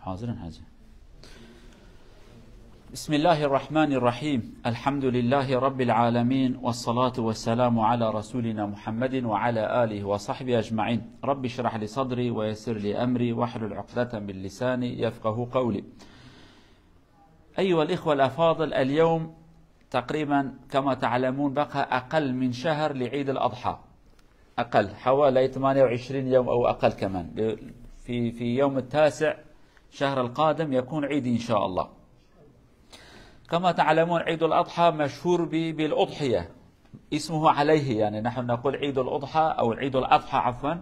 حاضر حاجة. بسم الله الرحمن الرحيم. الحمد لله رب العالمين، والصلاة والسلام على رسولنا محمد وعلى آله وصحبه أجمعين. رب اشرح لي صدري ويسر لي أمري واحلل عقدة من لساني يفقه قولي. أيها الإخوة الأفاضل، اليوم تقريبا كما تعلمون بقى أقل من شهر لعيد الأضحى، أقل حوالي 28 يوم أو أقل كمان. في يوم 9 شهر القادم يكون عيد إن شاء الله. كما تعلمون عيد الأضحى مشهور بالأضحية، اسمه عليه، يعني نحن نقول عيد الأضحى أو عيد الأضحى عفوا،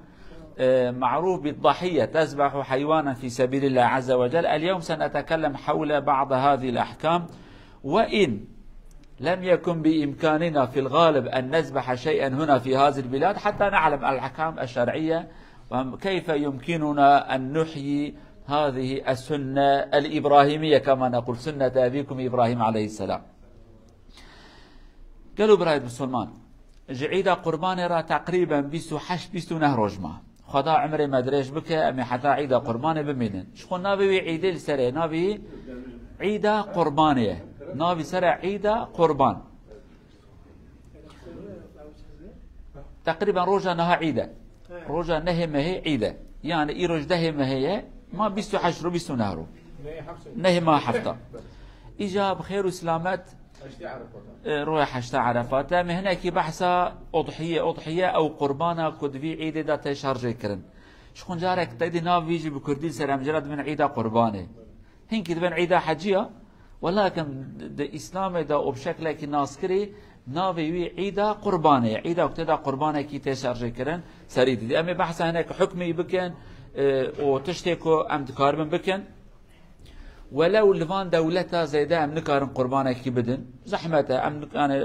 معروف بالضحية، تذبح حيوانا في سبيل الله عز وجل. اليوم سنتكلم حول بعض هذه الأحكام، وإن لم يكن بإمكاننا في الغالب أن نذبح شيئا هنا في هذه البلاد حتى نعلم الأحكام الشرعية وكيف يمكننا أن نحيي هذه السنة الإبراهيمية كما نقول، سنة أبيكم إبراهيم عليه السلام. قالوا برايد مسلمان جعيدة قربان را تقريبا 28 روجما خدا عمري ما دريش بك أمي حتى عيدة قربانة بميلن شخون نابي عيدة السرع نابي عيدة قربانية نابي سرع عيدة قربان تقريبا روجا نها عيدة روجا نهمه عيدة يعني إيروج دهمه هي ما 28 رو 29 رو نهي ما حفظة إجا بخير وسلامات روح حشتا عرفات. هنا كي بحثا أضحية أو قربانا كد في عيدة دا تشارج كرن شخون جارك تيدي ناف يجي بكردي سر مجرد من عيدة قربانة هين كده بين عيدة حجية، ولكن دا إسلام دا وبشكل كي ناسكري ناوي عيدة قربانة عيدة وكتدا قربانة كي تشارج كرن سريدي دي أمي بحثا هناك حكمي بكن وتشتكو أم تكاربن بكن ولو لفان دولتها زيدا أم نكارن قربانة كي بدن زحمتها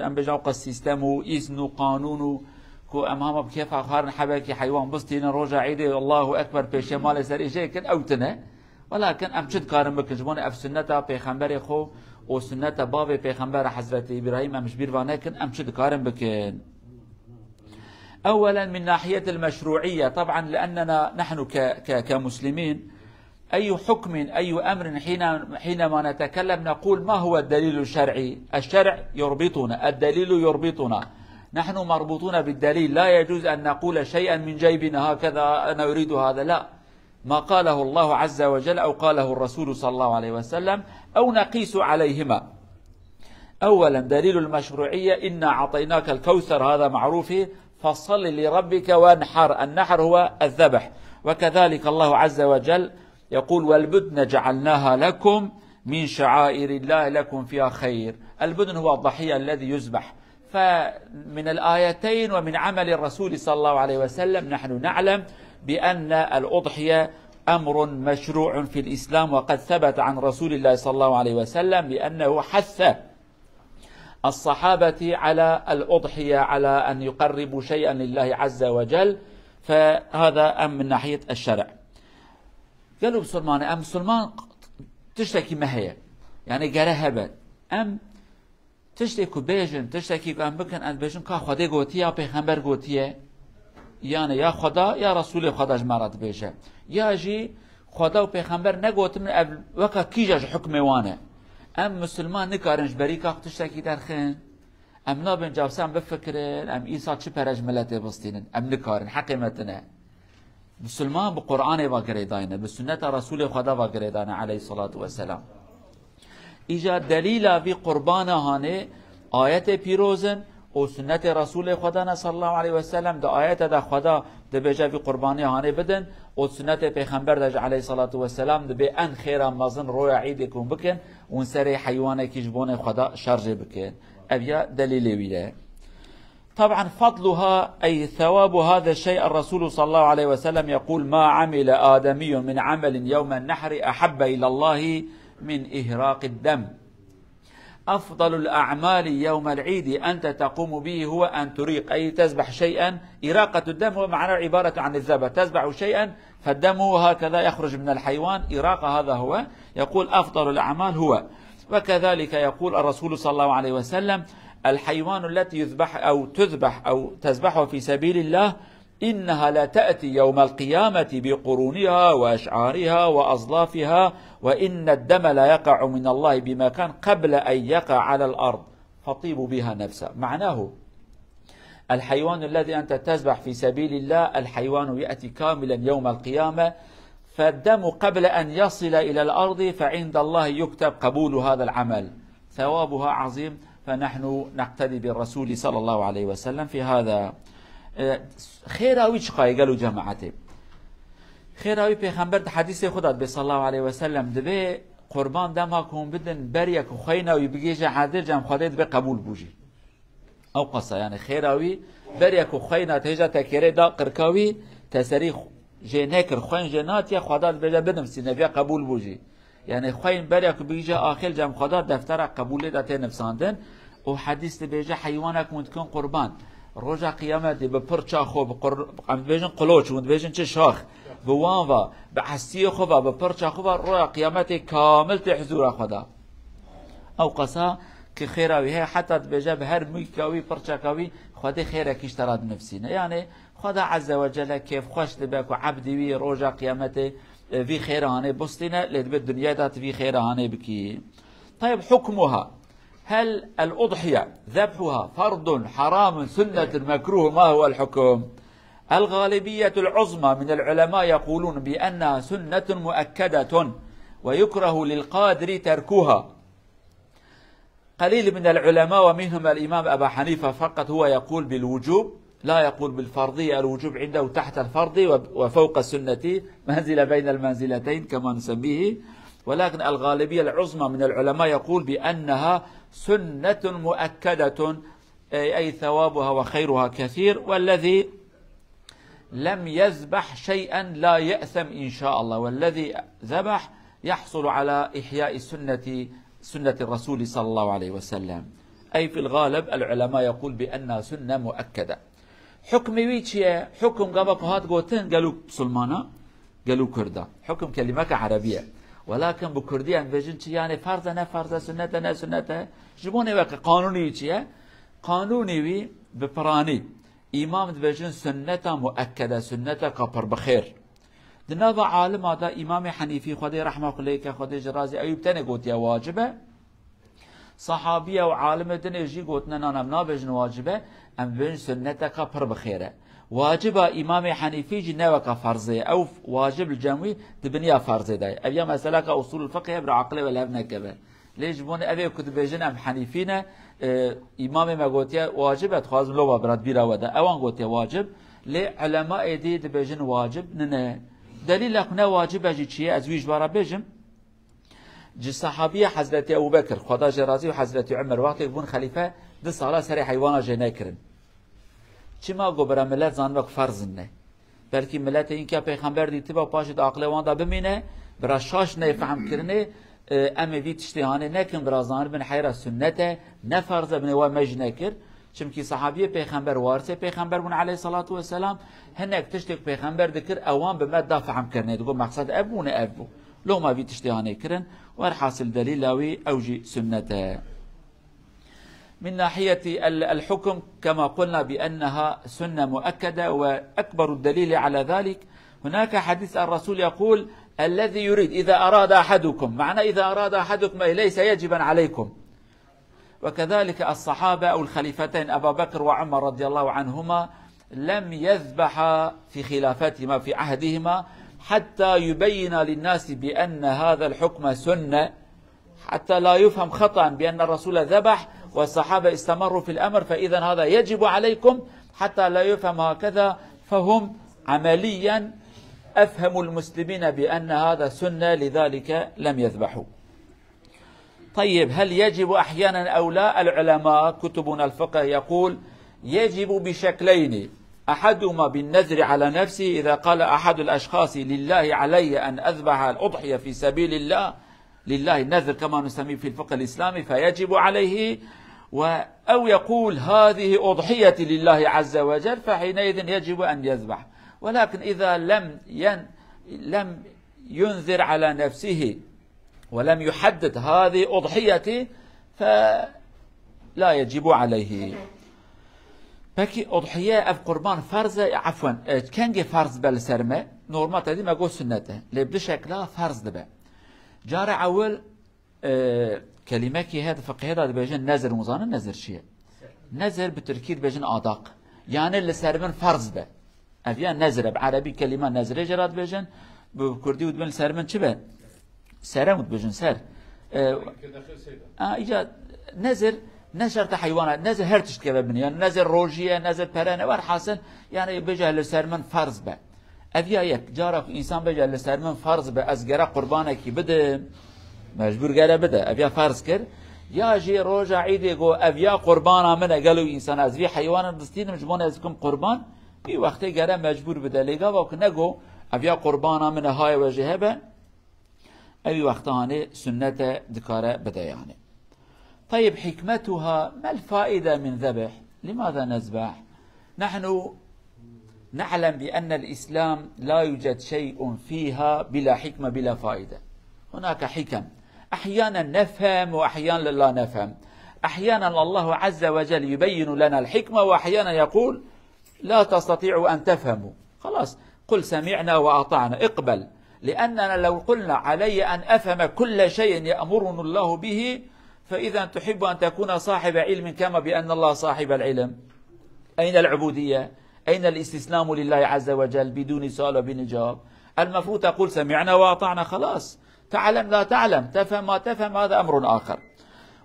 أم بجاوق السيستم وإذن وقانون كو أمامه بكيف أخارن حباكي حيوان بستين روجا عيدة الله أكبر بيش مال سر إجيكن أوتنا، ولكن أم شد كارن بكن جبون أف سنة بيخنبري خو وسنة بابي بيخنبر حضرة إبراهيم أمش بيرفانكن أم شد كارن بكن. أولا من ناحية المشروعية، طبعا لأننا نحن كمسلمين أي حكم أي أمر حينما نتكلم نقول ما هو الدليل الشرعي؟ الشرع يربطنا، الدليل يربطنا، نحن مربوطون بالدليل، لا يجوز أن نقول شيئا من جيبنا هكذا أنا أريد هذا، لا، ما قاله الله عز وجل أو قاله الرسول صلى الله عليه وسلم أو نقيس عليهما. أولا دليل المشروعية إنا أعطيناك الكوثر، هذا معروف، فصل لربك وانحر، النحر هو الذبح. وكذلك الله عز وجل يقول والبدن جعلناها لكم من شعائر الله لكم فيها خير. البدن هو الضحية الذي يذبح. فمن الآيتين ومن عمل الرسول صلى الله عليه وسلم نحن نعلم بأن الأضحية أمر مشروع في الإسلام، وقد ثبت عن رسول الله صلى الله عليه وسلم بأنه حث الصحابة على الأضحية، على أن يقربوا شيئا لله عز وجل. فهذا أم من ناحية الشرع. قالوا بسلمان أم سلمان تشتكي ما هي يعني قالها أم تشتكي بيجن تشتكي أم بكن أن بيجن كا خدا قوتيا بيخنبر قوتيا يعني يا خدا يا رسول خدا جمارات بيجن يا جي خدا وبيخنبر نقوت من قبل وكا كيجاج حكم وانا أم مسلمان نكارنج بريكا تشتكي درخين أم نابن جابسان بفكرين أم إيسا چه پرج ملته بستينن أم نكارن حقيمتنا مسلمان بقرآن واقريدانا بسنة رسول خدا واقريدانا عليه الصلاة والسلام. إجا دليل في قربانا هاني آيات بيروزن وسنة رسول خدا صلى الله عليه وسلم دا آيات دا خدا دا بيجا في قرباني هاني بدن وسنة پیغمبر دا عليه الصلاة والسلام دا بي أن خيرا مازن رويا عيدكم بكن ونسري حيواني كيجبون خدا شرج بكن أبيا دليل ويلا. طبعا فضلها أي ثواب هذا الشيء الرسول صلى الله عليه وسلم يقول ما عمل آدمي من عمل يوم النحر أحب إلى الله من إهراق الدم. أفضل الأعمال يوم العيد أنت تقوم به هو أن تريق أي تذبح شيئا. إراقة الدم هو معناه عبارة عن الذبح، تذبح شيئا فالدم هكذا يخرج من الحيوان، إراقة هذا هو. يقول أفضل الأعمال هو. وكذلك يقول الرسول صلى الله عليه وسلم الحيوان التي يذبح أو تذبح أو تذبحه في سبيل الله إنها لا تأتي يوم القيامة بقرونها وأشعارها وأظلافها، وإن الدم لا يقع من الله بمكان قبل أن يقع على الأرض فطيب بها نفسه. معناه الحيوان الذي أنت تذبح في سبيل الله، الحيوان يأتي كاملا يوم القيامة، فالدم قبل أن يصل إلى الأرض فعند الله يكتب قبول هذا العمل، ثوابها عظيم. فنحن نقتدي بالرسول صلى الله عليه وسلم في هذا. خيراوي چقای قالوا جماعته خيراوي پیغمبر حدیث خودت به صلی الله علیه و سلم دبه قربان دما کن بدن بریک خویناوی بگیجه عادل جام خودت به قبول بوجی او قصه. يعني خيراوي بريك خوينا تيجا تكيري دا قركاوي تسري جينكر خوين جنات يا خدا بجا بدم سينبيا قبول بوجي. يعني خوين بريك بيجا اخر جام خدا دفتر قبول دا تنفساندن. و حديث بيجا حيوانك ممكن قربان رجع قيامت بپرچا خو ام بيجن قلوچ و بيجن چه شاخ بوانوا بعسي خو بپرچا خو رجع قيامت كامل حضور خدا او قصا که خیراوی هی حتی بجاب هر میکاوی پرچاکاوی خدا خیره کشتراد نفسینه. يعني خدا عز وجل كيف خوش تباك عبدي وي روجا قيامته في خيرانه بستنا لدب الدنيا دات في خيرانه بكي. طيب حكمها، هل الأضحية ذبحها فرض حرام سنة مكروه؟ ما هو الحكم؟ الغالبية العظمى من العلماء يقولون بأنها سنة مؤكدة ويكره للقادر تركها. قليل من العلماء ومنهم الإمام أبا حنيفة فقط هو يقول بالوجوب، لا يقول بالفرضية. الوجوب عنده تحت الفرض وفوق السنة، منزلة بين المنزلتين كما نسميه. ولكن الغالبية العظمى من العلماء يقول بأنها سنة مؤكدة، أي ثوابها وخيرها كثير. والذي لم يذبح شيئا لا يأثم إن شاء الله، والذي ذبح يحصل على إحياء سنة الرسول صلى الله عليه وسلم. أي في الغالب العلماء يقول بأنها سنة مؤكدة. حكم ويتشيا حكم قبك هات قوتين قالوا سلمانا قالوا كردا، حكم كلمة عربية ولكن بكردية بيجن يعني فرض نه فرض سنة نه سنة جبوني وقت قانوني تشيا قانوني وي ببراني إمام بيجن سنة مؤكدة سنة كبر بخير. دنابا عالم هذا إمام حنيفي خدي رحمه الله خدي جرازي أيوب تاني قوت يا واجبة، صحابية وعالم تاني يجي قوتنا نانا بيجن واجبة أم بيجن سنة كبر بخيرة. واجبة إمام حنيفي جنوا كفرزية أو واجب الجمعي تبنيها فرزية داي. أبيا مسألة كأصول الفقه يبرع عقله ولا ابن كبه ليش بون أبي كتب بيجن أم حنيفينا إمام ما قوتيا واجبة تخاز لو براد بيرا ودا أوان قوتيا واجب لعلماء دي بيجن واجب ننه دليل لكنا واجب جي شيء أزويج برا بيجم جي صحابية حضرت أبو بكر خدا جرازي وحضرت عمر وقت يكون خليفة دي صلاة سري حيوانا جينا كرن چما گوبرا ملت زانوک فرض نه بلکه ملت این که پیغمبر دیتی با پاشد عقل واندا بمینه برا شاش نفهم کرنه اما وی تشتیهانه نکن برا زان بن حیرا سنته نفرض بن و مجنه کر چمکی صحابیه پیغمبر وارثه پیغمبر بن علیه الصلاة والسلام هنک تشتیق پیغمبر دکر اوان به مد فهم کرنه دگو مقصد ابونه ابو لو ما وی تشتیهانه کرن ورحاصل دلیل لاوی اوجی سنته. من ناحية الحكم كما قلنا بأنها سنة مؤكدة، وأكبر الدليل على ذلك هناك حديث الرسول يقول الذي يريد إذا أراد أحدكم، معنى إذا أراد أحدكم ليس يجبا عليكم. وكذلك الصحابة أو الخليفتين أبا بكر وعمر رضي الله عنهما لم يذبحا في خلافتهما في عهدهما حتى يبين للناس بأن هذا الحكم سنة، حتى لا يفهم خطأ بأن الرسول ذبح والصحابة استمروا في الأمر فإذا هذا يجب عليكم، حتى لا يفهم هكذا. فهم عمليا أفهموا المسلمين بأن هذا سنة لذلك لم يذبحوا. طيب هل يجب أحيانا أو لا؟ العلماء كتبنا الفقه يقول يجب بشكلين، أحدهما بالنذر على نفسه، إذا قال أحد الأشخاص لله علي أن أذبح الأضحية في سبيل الله، لله النذر كما نسميه في الفقه الإسلامي فيجب عليه، أو يقول هذه أضحية لله عز وجل فحينئذ يجب أن يذبح. ولكن إذا لم ينذر على نفسه ولم يحدد هذه أضحيتي فلا يجب عليه. بكي أضحية أف قربان فرض عفوا كانجي فرض بالسرمة نورمال تدي ما جو سنته لبدي شكلها فرض دبا جار أول كلمة كي هذا فقه هذا بيجن نزر مزان نزر شيء نزر بالتركيز بيجن أداق يعني اللي سرمن فرض به أفيا نزر بعربي كلمة نزر جراد بيجن بكردي ودبن سرمن شبه سرمت بيجن سر إجا نزر نشرت حيوانات نزل هرتش كذا بني يعني نزل روجيه نزل برانه ورحاسن يعني بيجي لسرمن فرض به افيا يك جارك انسان بيجي لسرمن فرض به ازغرا قربانك بده مجبور قال بده افيا فرض كر يا جي روجا عيدي جو افيا قربانا من قالوا انسان از في حيوان دستين مجبون ازكم قربان في وقت قال مجبور بده لقا وكنجو افيا قربانا من هاي وجهبه اي وقت هاني سنته ذكاره بده يعني طيب حكمتها ما الفائدة من ذبح؟ لماذا نذبح؟ نحن نعلم بأن الإسلام لا يوجد شيء فيها بلا حكمة بلا فائدة. هناك حكم أحيانا نفهم وأحيانا لا نفهم. أحيانا الله عز وجل يبين لنا الحكمة وأحيانا يقول لا تستطيعوا أن تفهموا. خلاص قل سمعنا وأطعنا اقبل لأننا لو قلنا علي أن أفهم كل شيء يأمرنا الله به فإذا تحب أن تكون صاحب علم كما بأن الله صاحب العلم أين العبودية؟ أين الاستسلام لله عز وجل بدون سؤال وبدون جواب؟ المفروض تقول سمعنا وأطعنا خلاص تعلم لا تعلم تفهم ما تفهم هذا أمر آخر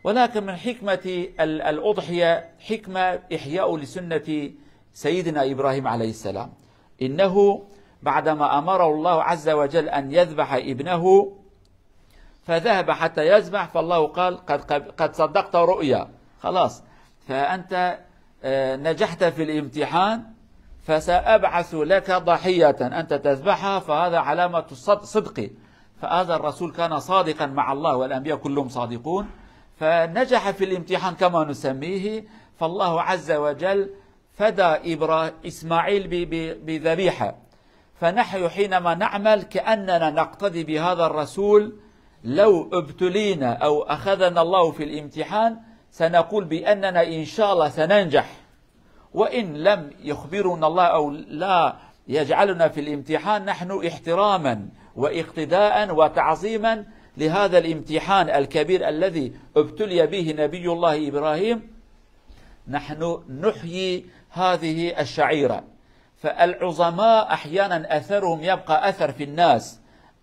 ولكن من حكمة الأضحية حكمة إحياء لسنة سيدنا إبراهيم عليه السلام إنه بعدما أمره الله عز وجل أن يذبح ابنه فذهب حتى يذبح فالله قال قد صدقت رؤيا خلاص فأنت نجحت في الامتحان فسأبعث لك ضحية أنت تذبحها فهذا علامة صدق فهذا الرسول كان صادقا مع الله والأنبياء كلهم صادقون فنجح في الامتحان كما نسميه فالله عز وجل فدى إسماعيل بذبيحة فنحن حينما نعمل كأننا نقتدي بهذا الرسول لو ابتلينا أو أخذنا الله في الامتحان سنقول بأننا إن شاء الله سننجح وإن لم يخبرنا الله أو لا يجعلنا في الامتحان نحن احتراما واقتداء وتعظيما لهذا الامتحان الكبير الذي ابتلي به نبي الله إبراهيم نحن نحيي هذه الشعيرة فالعظماء أحيانا أثرهم يبقى أثر في الناس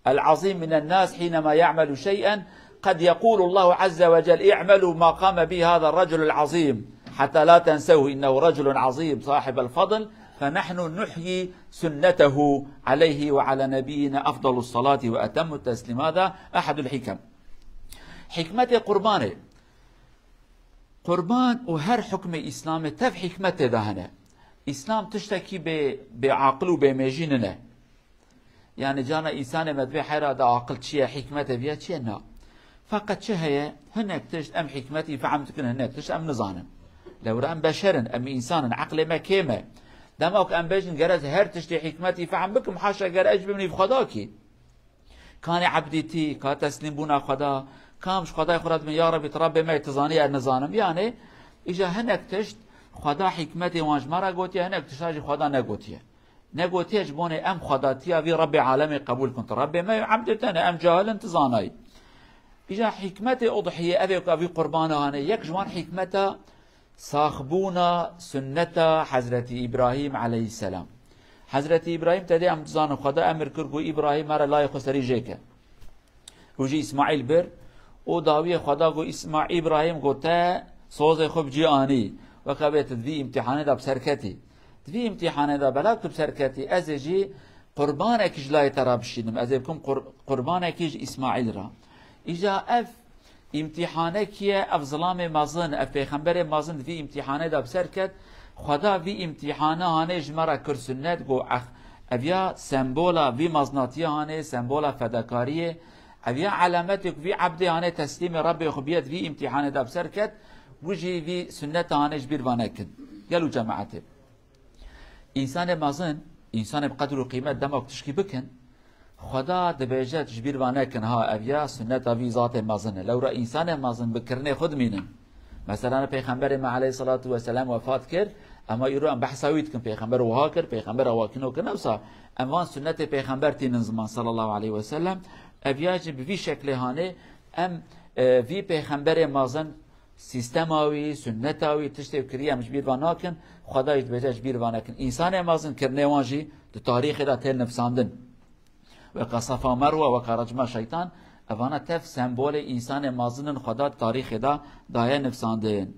العظيم من الناس حينما يعمل شيئا قد يقول الله عز وجل اعملوا ما قام به هذا الرجل العظيم حتى لا تنسوه إنه رجل عظيم صاحب الفضل فنحن نحيي سنته عليه وعلى نبينا أفضل الصلاة وأتم التسليم هذا أحد الحكم حكمة قربانه قربان وهر حكم إسلام تف حكمته دهنه إسلام تشتكي بعقل وبمجيننا يعني جانا إنسان مدبي حيرا دا عقل شيء حكمته بيا شيء نا فقط شهية هناك تشت أم حكمتي فعم تكون هناك تشت أم نظانا لو رأم بشرا أم إنسان عقل ما كيما دمك أم بيجن جرز هر تشتي حكمتي فعم بكم حاشا جرأج بمني بخداكي كان عبدتي كان تسلم بنا خدا كامش خدا خرد من يا رب تربي ما يتزاني النظانم يعني إجا هناك تشت خدا حكمتي وانجمرا قوتي هناك تشاجي خدا نقوتيه نقوتيش بوني ام خداتيا في ربي عالمي قبول كنت ربي ما عبدتنا ام جاهل انتظاني اجا حكمتي اضحيه ابي قربانه انا يك جوان حكمته صاحبونا سنة حضرة ابراهيم عليه السلام حضرة ابراهيم تدي ام تزانو خدا امر كرغو ابراهيم مره لا يخسري جيكه وجي اسماعيل بر او داوي خدا گو اسماعيل ابراهيم گوتا سوز خوب جياني وكبت ذي امتحان ده بسركتي في امتحان هذا بلاك بسركتي أزجي قربانك جلاي ترى بشينم أزيبكم قربانك إسماعيل را إجا أف امتحانك يا أف ظلام مازن أف بيخنبر مازن في امتحان هذا بسركت خدا في امتحانه هاني جمرة كرسنت جو أخ أبيا سمبولا في مازناتية هاني سمبولا فدكارية أبيا علامتك في عبد هاني تسليم ربي خبيت في امتحان هذا بسركت وجي في سنة هاني جبير بانكن قالوا جماعته إنسان مازن إنسان بقدر وقيمة دمك تشكي بكن خدا دبيجات جبير بانكن ها أبيا سنة في ذات مازن لو رأى إنسان مازن بكرني خد مينن مثلا پیغمبر ما عليه الصلاة والسلام وفات كر اما يرو ام بحثاويت كن پیغمبر وهاكر پیغمبر واكنو كنوسا اما سنت پیغمبر تي نظام صلى الله عليه وسلم ابياج بفي شكل هانه ام في پیغمبر مازن سیستماوی سنتاوی تشتی کریه مش بیر واناکن خدایت بجاش بیر واناکن انسان مازن کرنه وانجی دو تاریخ دا تل نفساندن و قصفا مروه و کارجما شیطان اوانا تف سمبول انسان مازن خدا تاريخ دا دايا نفساندين.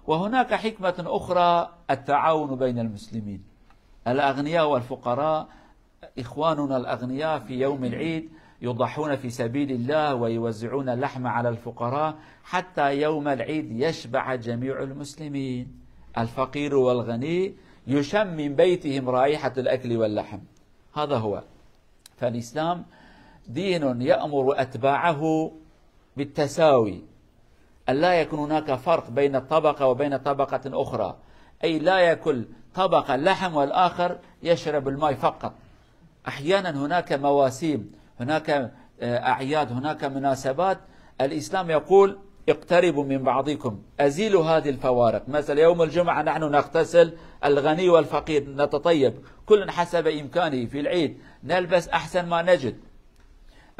وهناك حكمة أخرى التعاون بين المسلمين الأغنياء والفقراء. إخواننا الأغنياء في يوم العيد يضحون في سبيل الله ويوزعون اللحم على الفقراء حتى يوم العيد يشبع جميع المسلمين. الفقير والغني يشم من بيتهم رائحة الأكل واللحم. هذا هو. فالإسلام دين يأمر أتباعه بالتساوي، ألا يكون هناك فرق بين الطبقة وبين طبقة أخرى، أي لا يأكل طبقة اللحم والآخر يشرب الماء فقط. أحيانا هناك مواسيم، هناك أعياد، هناك مناسبات، الإسلام يقول اقتربوا من بعضكم، أزيلوا هذه الفوارق. مثلا يوم الجمعة نحن نغتسل، الغني والفقير نتطيب، كل حسب إمكانه. في العيد نلبس أحسن ما نجد،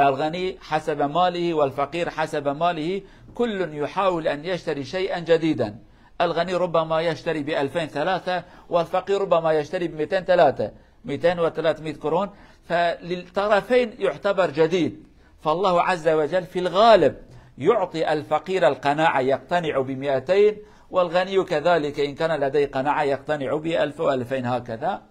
الغني حسب ماله والفقير حسب ماله، كل يحاول أن يشتري شيئا جديدا. الغني ربما يشتري ب2003 والفقير ربما يشتري ب200 200 و300 قرون، فللطرفين يعتبر جديد. فالله عز وجل في الغالب يعطي الفقير القناعة، يقتنع ب200، والغني كذلك إن كان لديه قناعة يقتنع ب1000 و2000 هكذا.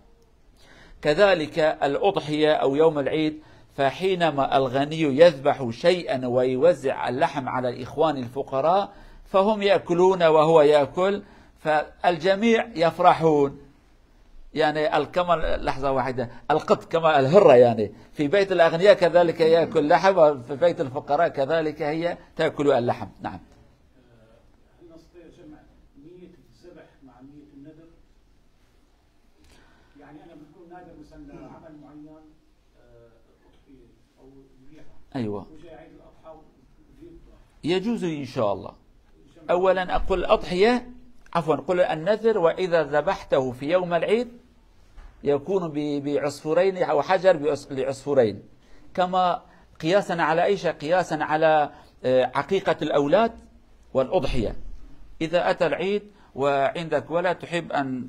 كذلك الأضحية أو يوم العيد، فحينما الغني يذبح شيئا ويوزع اللحم على الإخوان الفقراء فهم يأكلون وهو يأكل، فالجميع يفرحون. يعني كما لحظة واحدة، القط كما الهرة، يعني في بيت الأغنياء كذلك يأكل لحم، وفي بيت الفقراء كذلك هي تأكل اللحم. نعم. هل نستطيع جمع نية الذبح مع نية النذر؟ يعني أنا بكون نادر مثلا عمل معين أضحية أو ذبيحة، أيوة، وجاء عيد الأضحى يجوز إن شاء الله. أولا أقول الأضحية، عفوا قل النذر، وإذا ذبحته في يوم العيد يكون بعصفورين أو حجر لعصفورين، كما قياسا على أي شيء؟ قياسا على عقيقة الأولاد والأضحية. إذا أتى العيد وعندك ولد تحب أن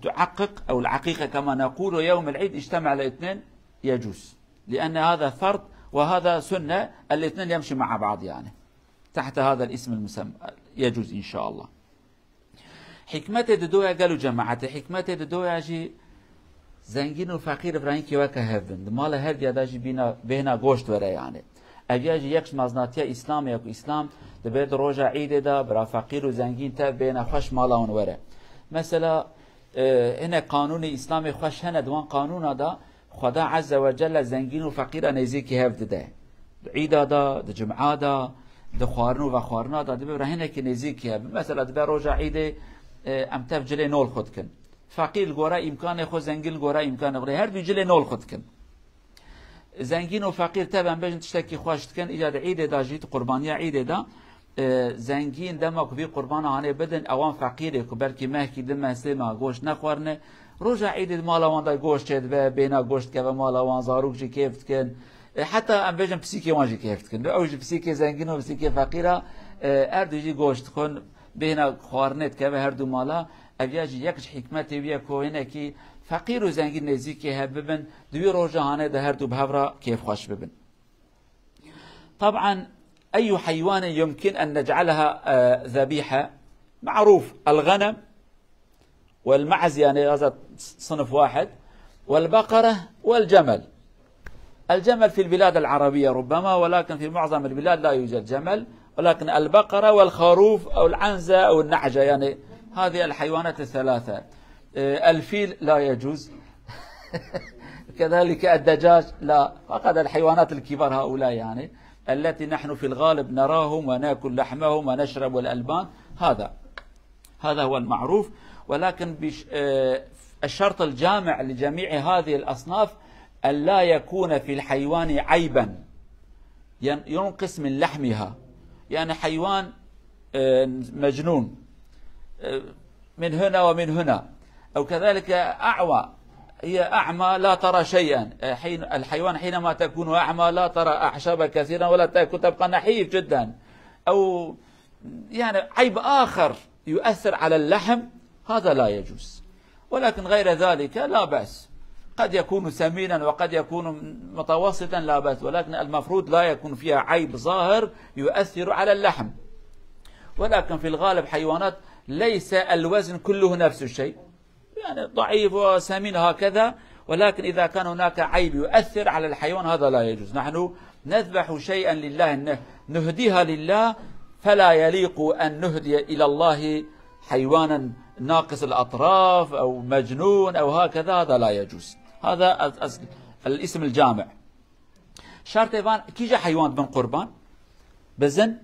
تعقق، أو العقيقة كما نقول، يوم العيد اجتمع الاثنين، يجوز، لأن هذا فرض وهذا سنة، الاثنين يمشي مع بعض، يعني تحت هذا الاسم المسمى، يجوز إن شاء الله. حكمة ددويا قالوا جماعة، حكمة ددويا جي زنگين وفقير برای که وکه هفند مال هر دیاداجی بهنا گوشت وره، يعني اجاجی یکش مزناتیا اسلام یک اسلام دبید روزا عید دا برا فقير و زنگين تا بهنا خوش مالان وره. مثلا هنا قانون اسلام خوش هنا دوان قانون دا خدا عز وجل زنگين و فقير نزیکی هفت ده، عید دا جمعه دا دخوارنو و خوارنا دا دبید هنا که نزیکی هفت. مثلا دبید روزا عید ام تف جلی نول خود کن، فقير گورا امکان خود، زنگین گورا امکان خود، هر دو جلی نول خود کن. زنگین و فقیر تبا بجن تشتکی خواشت کن، ایجاد عید دا جیت قربانی عید دا زنگین دما کبی قربان هانه بدن، اوان فقیره که بلکی مهکی دم سلما گوشت نخورنه، روزا عید مالا وان دا گوشت چید و بینا گوشت که و مالا وان زاروک جی کیفت کن، حتی ام بجن پسیکی وان جی کیفت کن، او جی پسیکی زنگین و پسیکی فقیره هر دو جی گوشت کن بینا خوارنت که و هر دو مالا. اویاجی یکش حکمتی ویا کوینه کی فقیر و زنگین نزیکی هب ببن، دوی روزانه ده هر دو بهورا كيف خوش ببن. طبعا أي حيوان يمكن أن نجعلها ذبيحة؟ معروف الغنم والمعز، يعني هذا صنف واحد، والبقرة والجمل. الجمل في البلاد العربية ربما، ولكن في معظم البلاد لا يوجد جمل، ولكن البقرة والخروف أو العنزة أو النعجة، يعني هذه الحيوانات الثلاثة. الفيل لا يجوز كذلك الدجاج لا، فقط الحيوانات الكبار هؤلاء، يعني التي نحن في الغالب نراهم ونأكل لحمهم ونشرب الألبان، هذا هو المعروف. ولكن الشرط الجامع لجميع هذه الأصناف ألا يكون في الحيوان عيبا ينقص من لحمها، يعني حيوان مجنون من هنا ومن هنا، أو كذلك أعوى، هي أعمى لا ترى شيئا. الحيوان حينما تكون أعمى لا ترى أعشاب كثيرا ولا تبقى نحيف جدا. أو يعني عيب آخر يؤثر على اللحم، هذا لا يجوز. ولكن غير ذلك لا بأس، قد يكون سمينا وقد يكون متوسطا لا بأس، ولكن المفروض لا يكون فيها عيب ظاهر يؤثر على اللحم. ولكن في الغالب حيوانات ليس الوزن كله نفس الشيء، يعني ضعيف وسمين هكذا، ولكن إذا كان هناك عيب يؤثر على الحيوان هذا لا يجوز. نحن نذبح شيئا لله، نهديها لله، فلا يليق أن نهدي إلى الله حيوانا ناقص الأطراف أو مجنون أو هكذا، هذا لا يجوز. هذا الاسم الجامع. شرط ايوان كيجا حيوان بن قربان بزن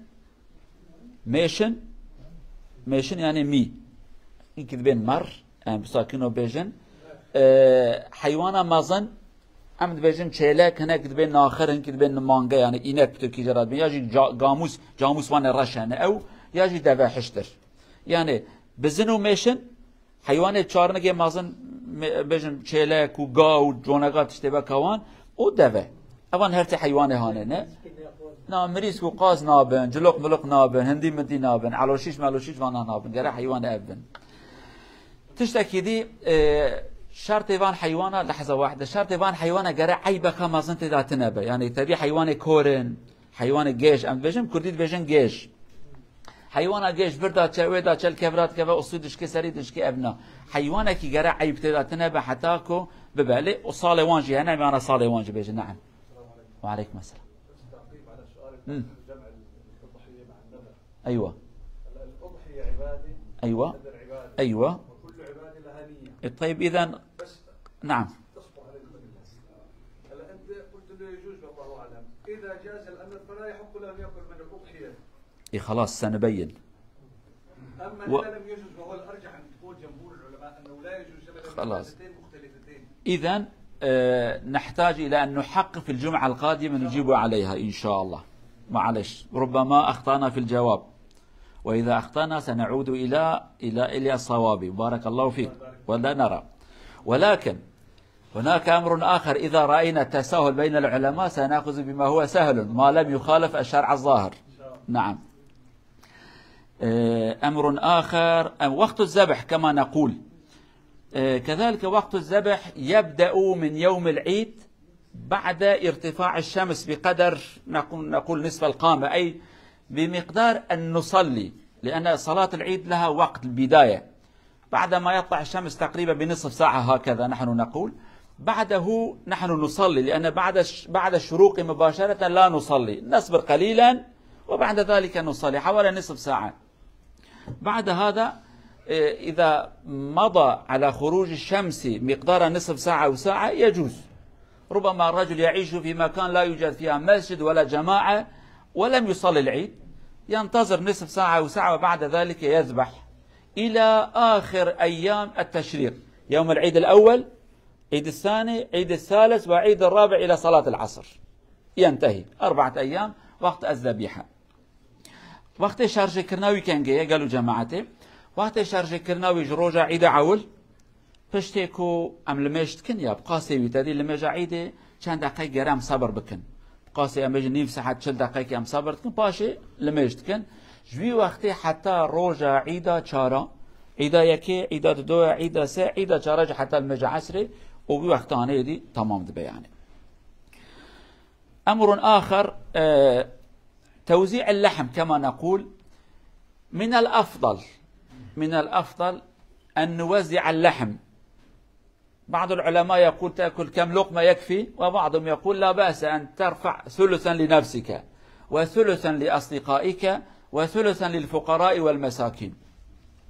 ميشن يعني مي يمكن بين مر يعني بساكنه بيجن حيوانا مازن عمد بيجن شيلك هناك بين آخر يمكن بين مانجا يعني إنك بتركي جراد بين يجي جاموس وانا رشانه أو يجي دفع حشتر يعني بزنو ميشن حيوان تشارنجي مازن بيجن شيلك وقاو جونغات تشتبه كوان ودفع أوان هرتي حيوان هانه نعم مريس وقاز نابن جلوق ملوق نابن هندي مدي نابن علوشيش مالوشيش وانا نابن جرا حيوان أبن تشتكي دي شرط يبان حيوانه لحظة واحدة شرط يبان حيوانه جرا عيبة خمازن تدا تنبه يعني تبي حيوان كورن حيوان جيش أم بيجن كرديد بيجن جيش حيوان جيش بردا تشويدا تشل كبرات كبا أصيدش كسريدش كأبنا حيوانه كي جرا عيب تدا تنبه حتاكو ببالي وصالة وانجي أنا معنا صالة وانجي بيجن نعم وعليكم السلام. جمع الأضحية مع النذر. أيوة. الأضحية عبادة. أيوة. النذر عبادة. أيوة. وكل عبادة لها نية. طيب إذا. نعم. تصبر على هلا أنت قلت إنه يجوز والله أعلم. إذا جاز الأمر فلا يحق له أن يأكل من الأضحية. إيه خلاص سنبين. أما إذا لم يجوز فهو الأرجح أن تقول جمهور العلماء أنه لا يجوز أبدا. خلاص. مختلفتين. إذا نحتاج إلى أن نحقق في الجمعة القادمة نجيب عليها إن شاء الله. معلش ربما أخطأنا في الجواب وإذا أخطأنا سنعود إلى الصواب. بارك الله فيك ولا نرى. ولكن هناك أمر آخر إذا رأينا التساهل بين العلماء سنأخذ بما هو سهل ما لم يخالف الشرع الظاهر. نعم. أمر آخر وقت الذبح كما نقول كذلك وقت الذبح يبدأ من يوم العيد بعد ارتفاع الشمس بقدر نقول نصف القامة أي بمقدار أن نصلي لأن صلاة العيد لها وقت البداية بعدما يطلع الشمس تقريبا بنصف ساعة هكذا نحن نقول بعده نحن نصلي لأن بعد الشروق مباشرة لا نصلي نصبر قليلا وبعد ذلك نصلي حوالي نصف ساعة. بعد هذا إذا مضى على خروج الشمس مقدار نصف ساعة أو ساعة يجوز. ربما الرجل يعيش في مكان لا يوجد فيها مسجد ولا جماعة ولم يصلي العيد ينتظر نصف ساعة أو ساعة وبعد ذلك يذبح إلى آخر أيام التشريق يوم العيد الأول عيد الثاني عيد الثالث وعيد الرابع إلى صلاة العصر ينتهي 4 أيام وقت الذبيحة. وقت شارج كرناوي كان جاي قالوا جماعته وقت شارج كرناوي جروجا عيد عول پشتێکۆ ئەم لەمێشتکن یا بقاسێوی تەدی لەمێژە عیدێ چەند دقەی گەرەم سەبر بکن بقاسێ ئەمێژ نیم سەعات 40 دقەیەکی ئەم سەبر بکن پاشێ لەمێشتکن ژوی وەختێ حتا ڕۆژە عیدا چارە عیدا یەکێ عیدا دووە عیدا سێ عیدا چارەجە حتا لەمێژە عەسرێ وبی وەختانەیەدی تەمام دەبێیانێ. أمر آخر توزيع اللحم كما نقول من الأفضل أن نوزع اللحم. بعض العلماء يقول تأكل كم لقمة يكفي وبعضهم يقول لا بأس أن ترفع ثلثا لنفسك وثلثا لأصدقائك وثلثا للفقراء والمساكين.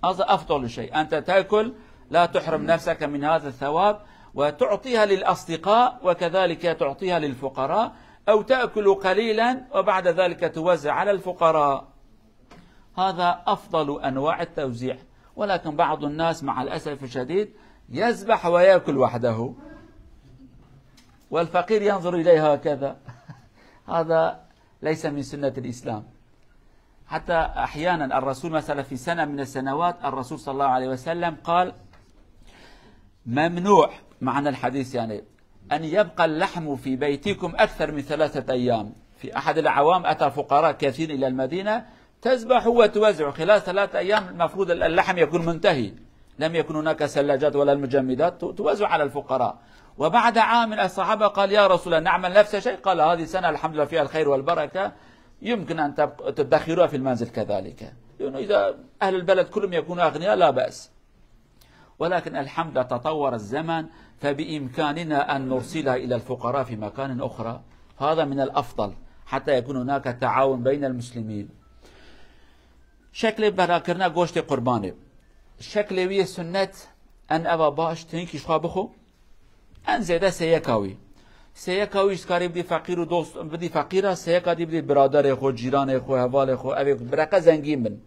هذا أفضل شيء أنت تأكل لا تحرم نفسك من هذا الثواب وتعطيها للأصدقاء وكذلك تعطيها للفقراء أو تأكل قليلا وبعد تلك توزع على الفقراء. هذا أفضل أنواع التوزيع. ولكن بعض الناس مع الأسف الشديد يذبح ويأكل وحده والفقير ينظر إليه هكذا هذا ليس من سنة الإسلام. حتى أحيانا الرسول مثلا في سنة من السنوات الرسول صلى الله عليه وسلم قال ممنوع معنى الحديث يعني أن يبقى اللحم في بيتكم أكثر من 3 أيام. في أحد الأعوام أتى فقراء كثير إلى المدينة، تذبح وتوزع خلال 3 أيام، المفروض اللحم يكون منتهي، لم يكن هناك ثلاجات ولا المجمدات، توزع على الفقراء. وبعد عام الصحابة قال يا رسول الله نعمل نفس الشيء؟ قال هذه سنة الحمد لله فيها الخير والبركة، يمكن أن تدخروها في المنزل كذلك، لأنه إذا أهل البلد كلهم يكونوا أغنياء لا بأس. ولكن الحمد لله تطور الزمن، فبإمكاننا أن نرسلها إلى الفقراء في مكان أخرى، هذا من الأفضل حتى يكون هناك تعاون بين المسلمين. شكل براكرنا گوشت قربانه شكل وی سنت ان اوا باش تنکی شخوا بخو ان زیاده سیکاوی کاری بدی فقیر و دوست بدی فقیره، سیکا دی بدی برادر خو، جیران خو، حوال خو، اوی برقه زنگین بن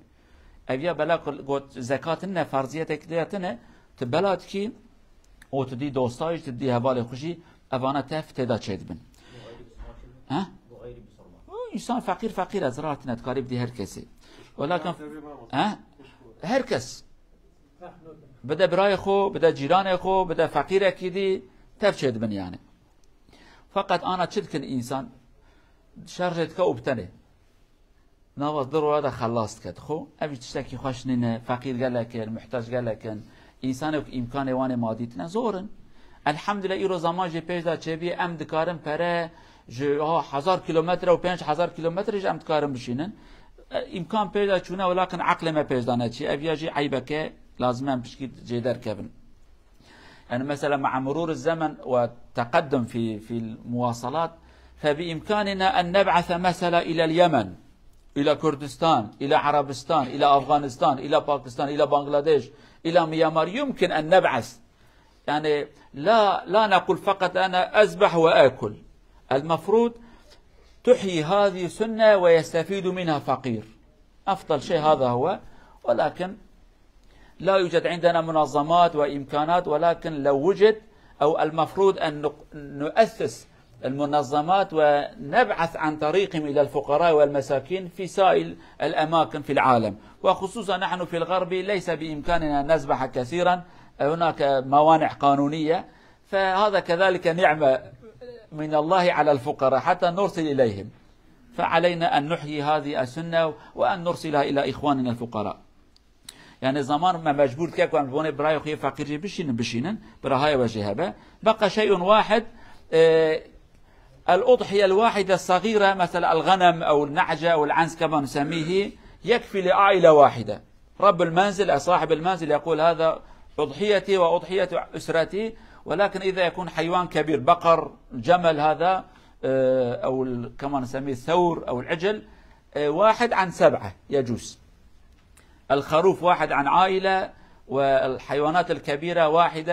اویا بلا گوت زکات نه فرضیت کدیتنه تبلات کی او تدی دوستایش تدی حوال خوشی اوانه تف تدا چید بن ها انسان فقیر از راه تنت کاری بدی هر کسی، ولكن هر کس بده برای خو، بده جیران خو، بده فقیر اکیدی تفشد بن يعني. فقط انا تشدكن انسان شرجت كوبتنه نواز ضرورة هذا خلصت كد خو ابي تشتكي خوشنينه فقير قال لك محتاج قال لك انسان امكان وان ماديتنا زورن الحمد لله ايرو زمان جي پیش دا چبي ام دكارم پره جو 1000 كيلومتر و 5000 كيلومتر جام دكارم بشينن امكان پیدا چونه، ولكن عقل ما پیش دانه چی ابي جي عيبك لازم ام بشكي جيدر كبن. يعني مثلا مع مرور الزمن والتقدم في المواصلات فبإمكاننا أن نبعث مثلا إلى اليمن، إلى كردستان، إلى عربستان، إلى أفغانستان، إلى باكستان، إلى بنغلاديش، إلى ميانمار، يمكن أن نبعث. يعني لا نقول فقط أنا أذبح وآكل، المفروض تحيي هذه سنة ويستفيد منها فقير، أفضل شيء هذا هو. ولكن لا يوجد عندنا منظمات وإمكانات، ولكن لو وجد أو المفروض أن نؤسس المنظمات ونبعث عن طريقهم إلى الفقراء والمساكين في سائر الأماكن في العالم، وخصوصا نحن في الغرب ليس بإمكاننا أن نذبح كثيرا، هناك موانع قانونية، فهذا كذلك نعمة من الله على الفقراء حتى نرسل إليهم، فعلينا أن نحيي هذه السنة وأن نرسلها إلى إخواننا الفقراء. يعني زمان ما مجبور كيكون بوني براي خي فقير بشينن براهاي وجهبه. بقى شيء واحد، الأضحية الواحدة الصغيرة مثلا الغنم أو النعجة أو العنز كما نسميه يكفي لعائلة واحدة. رب المنزل صاحب المنزل يقول هذا أضحيتي وأضحية أسرتي. ولكن إذا يكون حيوان كبير بقر جمل هذا أو كما نسميه الثور أو العجل، 1 عن 7 يجوز. الخروف 1 عن عائلة، والحيوانات الكبيرة 1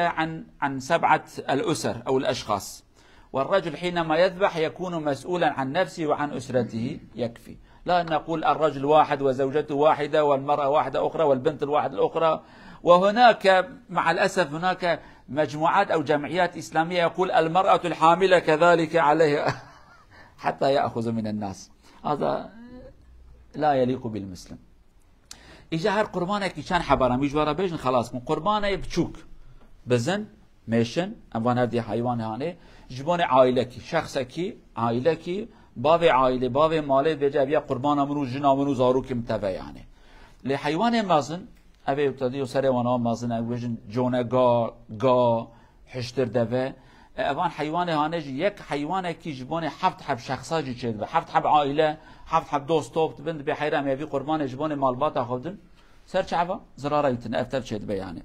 عن 7 الأسر أو الأشخاص. والرجل حينما يذبح يكون مسؤولا عن نفسه وعن أسرته، يكفي. لا نقول الرجل 1 وزوجته 1 والمرأة 1 أخرى والبنت 1 الأخرى. وهناك مع الأسف هناك مجموعات أو جمعيات إسلامية يقول المرأة الحاملة كذلك عليها حتى يأخذ من الناس. هذا لا يليق بالمسلم. إجا هر قربانه کی چند حبارم میجواره بیشن خلاص کن قربانه بچوک بزن میشن اموان هردی حیوان هانه جبان عائله کی شخص کی عائله کی باو عائله باو ماله بجا بیا قربان امرو جنا امرو زارو کی متبع يعني لحيوان مازن ابي ابتدي سر وانا مازن وجن جونه گا حشتر دبه اوان حیوان هانه یک حیوان کی جبان 7 حب شخصا جی چه 7 حب عائله 7 حب دوست توبت بند به حیرام یبی قربان جبان مالبات اخودن سر چعبا زراريتن افتر چد بیانه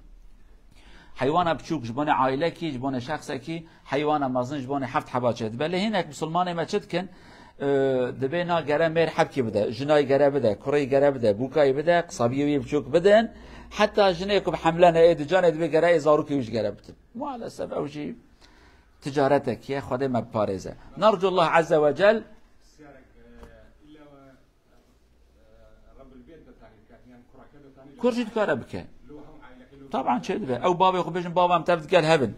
حیوان بچوک جبان عائله کی جبان شخص کی حیوان مازن جبان 7 حبا چد بله هناك مسلمان ما چد کن دبینا گره مر حب کی بده جنای گره بده کری گره بده بوکای بده قصابیوی بچوک بدن حتى جنيكم حملنا ايد جانب بقراء زاروكي وش قربت مو على سبب او شيء تجارتك يا خدي ما بارزه. نرجو الله عز وجل كرجت كربك طبعا شد او بابي خو بيجن بابا متفت قال هبن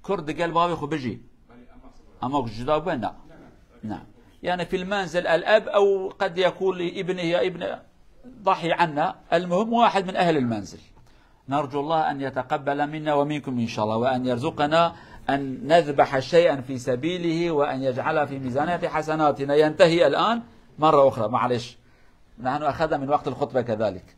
كرد قال بابي خو بيجي اما جدا بنا نعم يعني في المنزل الاب او قد يكون لابنه يا ابن ضحي عنا، المهم 1 من أهل المنزل نرجو الله أن يتقبل منا ومنكم إن شاء الله، وأن يرزقنا أن نذبح شيئا في سبيله، وأن يجعلها في ميزانات حسناتنا. ينتهي الآن مرة أخرى، معلش، نحن أخذنا من وقت الخطبة كذلك.